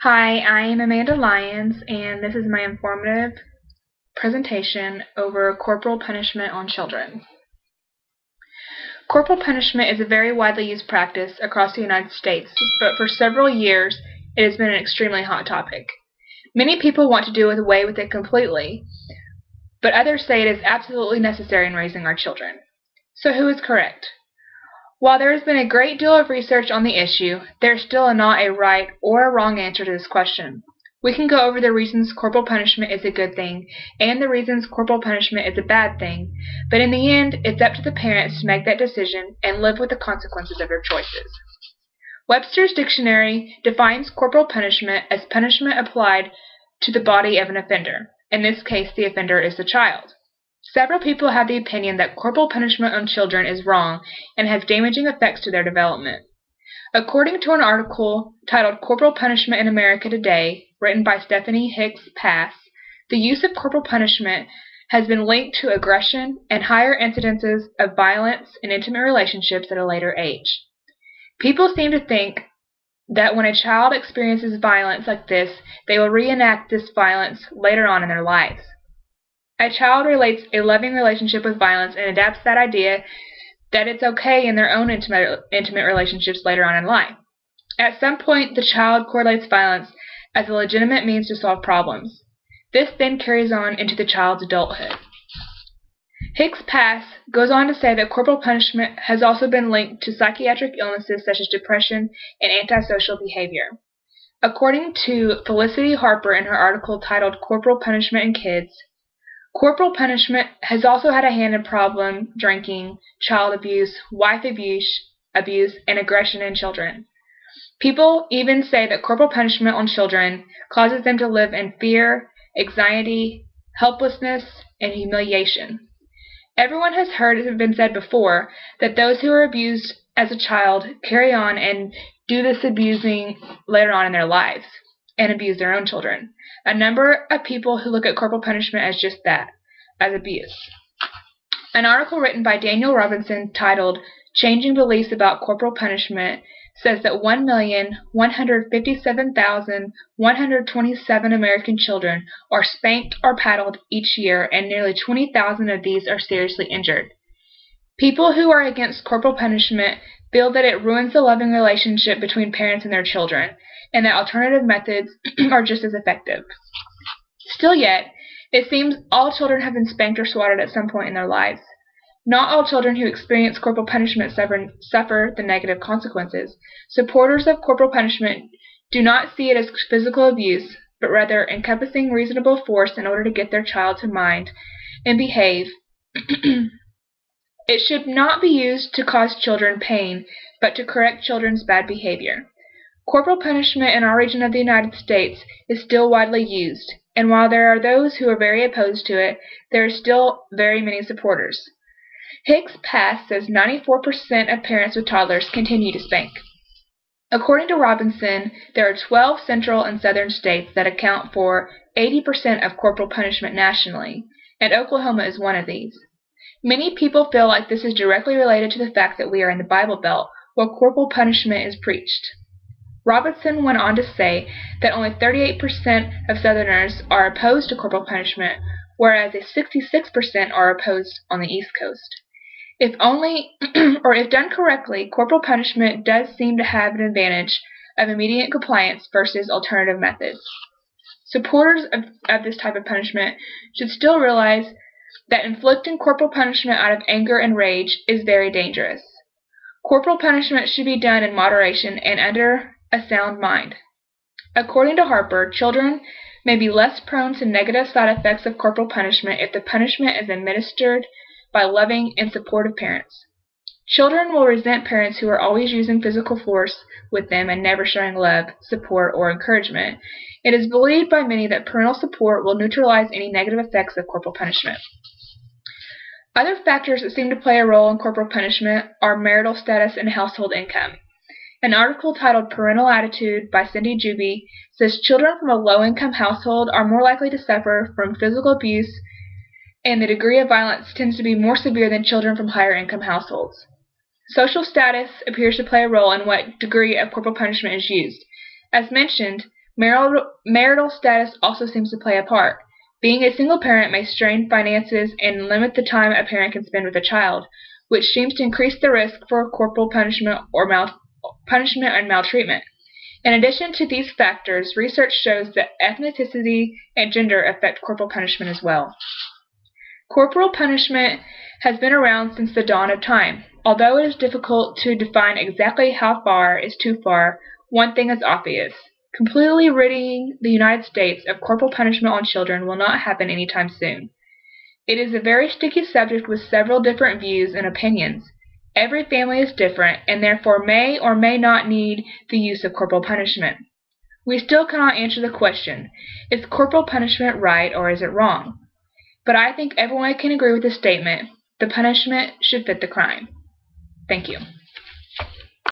Hi, I am Amanda Lyons, and this is my informative presentation over corporal punishment on children. Corporal punishment is a very widely used practice across the United States, but for several years it has been an extremely hot topic. Many people want to do away with it completely, but others say it is absolutely necessary in raising our children. So who is correct? While there has been a great deal of research on the issue, there is still not a right or a wrong answer to this question. We can go over the reasons corporal punishment is a good thing and the reasons corporal punishment is a bad thing, but in the end, it's up to the parents to make that decision and live with the consequences of their choices. Webster's dictionary defines corporal punishment as punishment applied to the body of an offender. In this case, the offender is the child. Several people have the opinion that corporal punishment on children is wrong and has damaging effects to their development. According to an article titled Corporal Punishment in America Today, written by Stephanie Hicks Pass, the use of corporal punishment has been linked to aggression and higher incidences of violence in intimate relationships at a later age. People seem to think that when a child experiences violence like this, they will reenact this violence later on in their lives. A child relates a loving relationship with violence and adapts that idea that it's okay in their own intimate relationships later on in life. At some point, the child correlates violence as a legitimate means to solve problems. This then carries on into the child's adulthood. Hicks Pass goes on to say that corporal punishment has also been linked to psychiatric illnesses such as depression and antisocial behavior. According to Felicity Harper in her article titled Corporal Punishment in Kids, corporal punishment has also had a hand in problem drinking, child abuse, wife abuse, and aggression in children. People even say that corporal punishment on children causes them to live in fear, anxiety, helplessness, and humiliation. Everyone has heard it have been said before that those who are abused as a child carry on and do this abusing later on in their lives and abuse their own children. A number of people who look at corporal punishment as just that, as abuse. An article written by Daniel Robinson titled Changing Beliefs About Corporal Punishment says that 1,157,127 American children are spanked or paddled each year, and nearly 20,000 of these are seriously injured. People who are against corporal punishment feel that it ruins the loving relationship between parents and their children, and that alternative methods are just as effective. Still yet, it seems all children have been spanked or swatted at some point in their lives. Not all children who experience corporal punishment suffer the negative consequences. Supporters of corporal punishment do not see it as physical abuse, but rather encompassing reasonable force in order to get their child to mind and behave. It should not be used to cause children pain, but to correct children's bad behavior. Corporal punishment in our region of the United States is still widely used, and while there are those who are very opposed to it, there are still very many supporters. Hicks Pass says 94% of parents with toddlers continue to spank. According to Robinson, there are 12 central and southern states that account for 80% of corporal punishment nationally, and Oklahoma is one of these. Many people feel like this is directly related to the fact that we are in the Bible Belt, where corporal punishment is preached. Robinson went on to say that only 38% of Southerners are opposed to corporal punishment, whereas 66% are opposed on the East Coast. If done correctly, corporal punishment does seem to have an advantage of immediate compliance versus alternative methods. Supporters of this type of punishment should still realize that inflicting corporal punishment out of anger and rage is very dangerous. Corporal punishment should be done in moderation and under a sound mind. According to Harper, children may be less prone to negative side effects of corporal punishment if the punishment is administered by loving and supportive parents. Children will resent parents who are always using physical force with them and never showing love, support, or encouragement. It is believed by many that parental support will neutralize any negative effects of corporal punishment. Other factors that seem to play a role in corporal punishment are marital status and household income. An article titled Parental Attitude by Cindy Juby says children from a low-income household are more likely to suffer from physical abuse, and the degree of violence tends to be more severe than children from higher-income households. Social status appears to play a role in what degree of corporal punishment is used. As mentioned, Marital status also seems to play a part. Being a single parent may strain finances and limit the time a parent can spend with a child, which seems to increase the risk for corporal punishment and maltreatment. In addition to these factors, research shows that ethnicity and gender affect corporal punishment as well. Corporal punishment has been around since the dawn of time. Although it is difficult to define exactly how far is too far, one thing is obvious. Completely ridding the United States of corporal punishment on children will not happen anytime soon. It is a very sticky subject with several different views and opinions. Every family is different and therefore may or may not need the use of corporal punishment. We still cannot answer the question, is corporal punishment right or is it wrong? But I think everyone can agree with the statement, the punishment should fit the crime. Thank you.